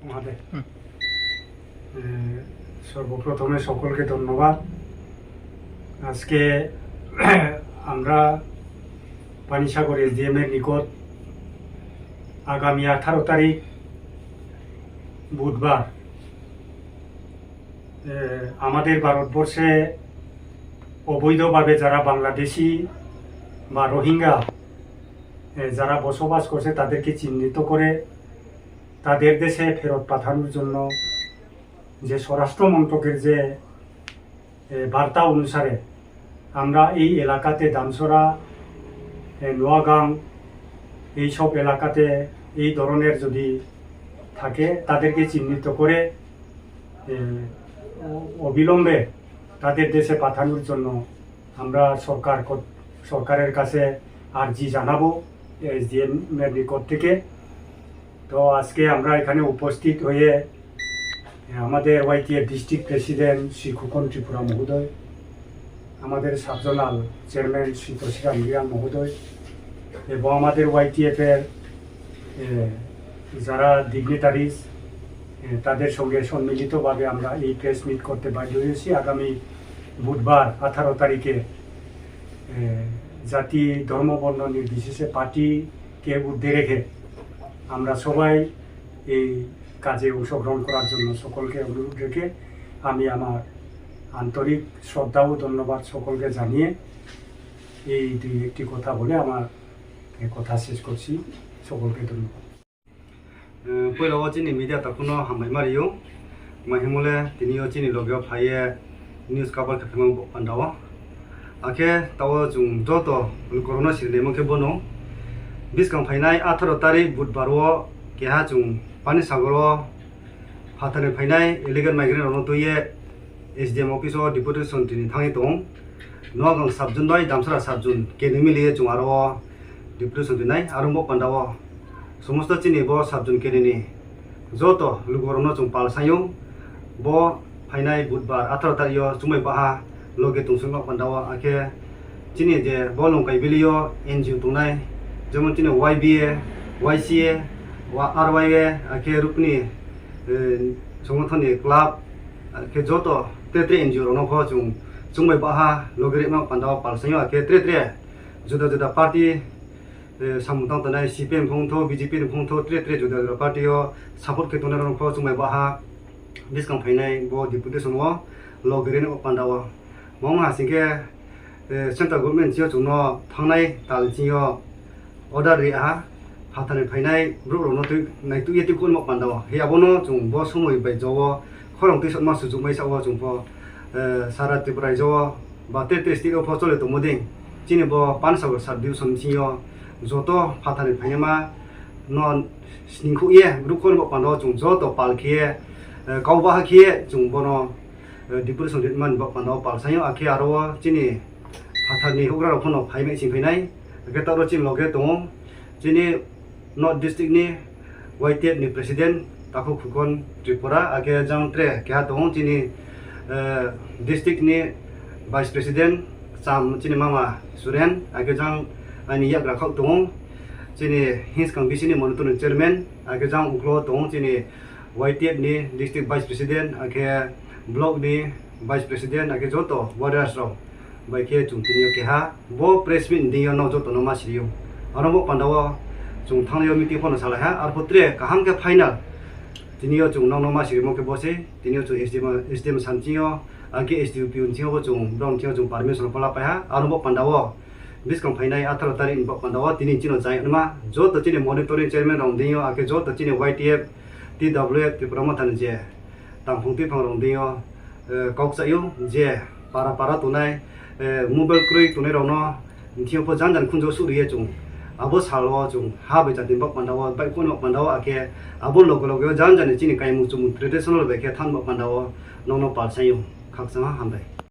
আমাদের সর্বপ্রথমে সকলকে ধন্যবাদ। আজকে আমরা পানিসাগর এসডিএম এর নিকট আগামী 18 তারিখ বুধবার আমাদের ভারতবর্ষে অবৈধভাবে যারা বাংলাদেশি বা রোহিঙ্গা যারা বসবাস করছে তাদেরকে চিহ্নিত করে তাদের দেশে ফেরত পাঠানোর জন্য যে স্বরাষ্ট্র মন্ত্রকের যে বার্তা অনুসারে আমরা এই এলাকাতে দামসরা নোয়াগাং এই সব এলাকাতে এই ধরনের যদি থাকে তাদেরকে চিহ্নিত করে অবিলম্বে তাদের দেশে পাঠানোর জন্য আমরা সরকারের কাছে আর্জি জানাবো এসডিএম এর নিকট থেকে। তো আজকে আমরা এখানে উপস্থিত হয়ে আমাদের YTF district president Shri Khokon Tripura মহোদয়, আমাদের সাবজোনাল চেয়ারম্যান শ্রী তসিরাম রিয়াং মহোদয় এবং আমাদের ওয়াইটিএফ এর যারা ডিগনিটারিজ তাদের সঙ্গে সম্মিলিতভাবে আমরা এই প্রেস মিট করতে বাধ্য হয়েছি। আগামী বুধবার 18 তারিখে জাতি ধর্ম বর্ণ নির্বিশেষে পার্টিকে ঊর্ধ্বে রেখে আমরা সবাই এই কাজে অংশগ্রহণ করার জন্য সকলকে অনুরোধ রেখে আমি আমার আন্তরিক শ্রদ্ধা ও ধন্যবাদ সকলকে জানিয়ে এই দুই একটি কথা বলে আমার কথা শেষ করছি। সকলকে ধন্যবাদ। পয়লাও চিনি মিডিয়া তখনো হামাই মারিও মাহিমলে তিনিও চিনি লগেও ফাইয়ে নিউজ কাভার খেফেমং পান্ডাও আখে তাও জুং যত করোনা সিরনেমকে বনো বিসকাং ফাইনাই 18 তারিখ বুধবারও কেহা জুং পানিসাগর फाथानि फाइनाय इलिगेल माइग्रेन्ट रनतुये एसडीएम अफिस डिपुटेसन तिनि थाङै दं नगां साबजुन बाय दामसरा साबजुन केनि मिलिये जों आरो डिपुटेसन दिनाय आरो म पान्डाव समस्त चिनि ब साबजुन केनि जत लुगरनो जों पालसायो ब फाइनाय बुधबार 18 तारिखयाव जुमै बाहा लगे दंसों पान्डाव आखे चिनि जे ब लंकाय बिलियो एनजिओ दंनाय जेमन चिनि वाइबिए वाइसिए वा आरवाइए आखे रुपनि संगठननि क्लाब के जत त्रे एनजिओ रनो ख जों जुमै बाहा लगे मा पान्डाव पालसायो आखे त्रे जुदा जुदा पार्टी सामुदां तनाय सीपीएम फंथो बीजेपी फंथो त्रे जुदा जुदा पार्टीयो सापर्ट के तोनाय रनो ख जुमै बाहा बिसकां फाइनाय ब डिपुटेसन व लगे पान्डाव मं हासिंगे सेंट्रल गभर्नमेंट जियो जोंनो थांनाय तालजियो अर्डार रिहा फाथानि फाइनाय ब्रुरनो तु नायतु येति कोन पान्डाव हेयाबनो जों ब समय बाय जव खरं तै समा सुजुमै साव जों फ सारा त्रिपुरा जव बा ते स्टेट अफ चले तो मदे चिनि ब पानसागर सब डिविजन सियो जत फाथानि फाइनामा न स्निखु ए ब्रुखन पान्डाव जों जत पालखे गावबा हाखे जों बनो डिपुटेसन मान ब पान्डाव पालसायो आखे आरो चिनि फाथानि होग्रा फनो फाइमे सिं फैनाय गेतारो चिन लगे दं चिनि नर्थ डिस्ट्रिक्ट नि वाइटिएफ नि प्रेसिडेंट ताकु खुखन त्रिपुरा आगे जां त्रे क्या दं चिनि डिस्ट्रिक्ट नि वाइस प्रेसिडेंट चाम चिनि मामा सुरेन आगे जां आनि याग्रा खाव दं चिनि हिंसकां बिसिनि मनिटरिंग चेयरमैन आगे जां उक्लो दं चिनि वाइटिएफ नि डिस्ट्रिक्ट वाइस प्रेसिडेंट आगे ब्लॉक नि वाइस प्रेसिडेंट आगे जतो वारियास रो बाइके चुंतिनियो केहा बो प्रेस मिट दियो न जतो न मासिरियो आरो पान्डाव जों थांनायाव मिटिं फनो सालाहा आरो पत्रे काहाम के फाइनल तिनियो जों न मासिरि मके बसे तिनियो जों एसडीएम सानथियो आगे एसडीपी उनथियो जों ब्राउनथियो जों परमिशन पला पाया आरो पान्डाव बिसकां फाइनाय 18 तारिख पान्डाव तिनि चिनो जाय नमा जो त चिनि मॉनिटरिंग चेयरमैन रं दियो आगे जो त चिनि वाइटीएफ टीडब्ल्यूएफ त्रिपुरा मथान जे तांफुंति फां रं दियो कक्सायो जे पारा तनाय मोबाइल क्रुइ तनाय रनो थियो प जान खुंजो सुरिये जों आबो सालवा जों हाबे जाति बक पान्डाव बाय कोन पान्डाव आके आबो लोगो जान चिनि कायमु जुमु ट्रेडिशनल बेखे थान बक पान्डाव ननो पालसायो खाकसा हामबाय।